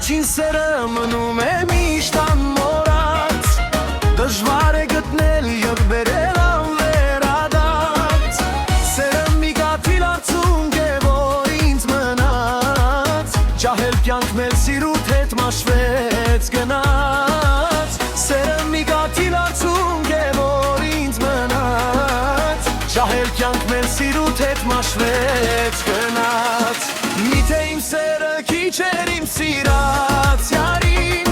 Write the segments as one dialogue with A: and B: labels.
A: Վերջին սերը մնում է միշտ անմոռաց, դժվար է գտնել և բերել անվերադարձ, սերը մի գաթիլ արցունք է, որ ինձ մնաց, ջահել կյանք մեր սիրուտ հետ մաշվեց գնաց, սերը մի գաթիլ արցունք է, որ ինձ մնաց, ջահել կյանք մեր սիրուտ հետ մաշվեց գնաց, միթե իմ սերը քիչ էր իմ սիրած յարին,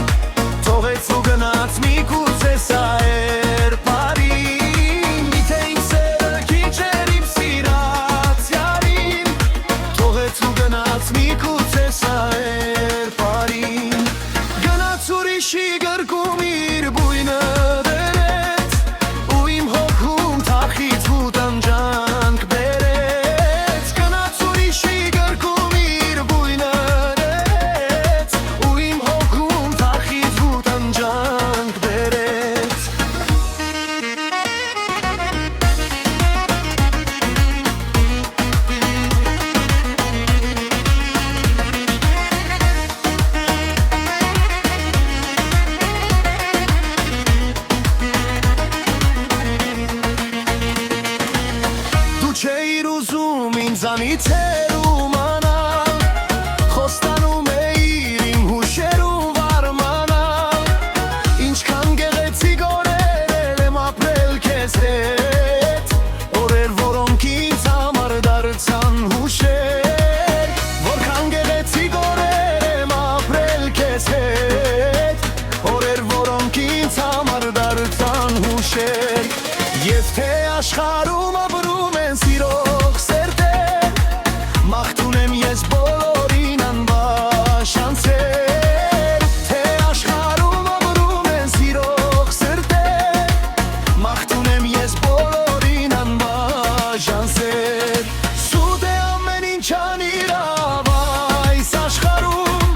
A: թողեց ու գնաց միգուցե սա էր պարին, միթե իմ սերը քիչ էր իմ սիրած յարին, թողեց ու գնաց միգուցե սա էր պարին, գնաց ուրիշի գրկում իր բույնը դրեց, ու իմ հոգում թախից ու տանջանք բերեց, գնաց ուրիշի գրկում իր բույնը դրեց, ու իմ հոգում թախից ու տանջանք բերեց, դու չէիր ուզում ինձանից հեռու մնալ, խոստանում էիր իմ հուշերում վարմանալ, ինչքան գեղեցիկ օրեր եմ ապրել քեզ հետ, օրեր, որոնք ինձ համար դարձան հուշեր, որքան գեղեցիկ օրեր եմ ապրել քեզ հետ, օրեր, որոնք ինձ համար դարձան հուշեր, և թե աշխարհում ապրում են սիրող սերտեր, մաղթում եմ ես բոլորին անբաշան սեր, թե աշխարհում ապրում են սիրող սերտեր, մաղթում եմ ես բոլորին անբաշան սեր, սուտ է ամեն ինչ անիրավ այս աշխարհում,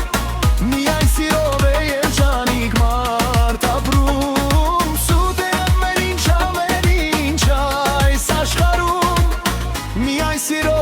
A: միայն սիրով է երջանիկ մարդ ապրում, սուտ է ամեն ինչ այս աշխարհում, միայն սիրով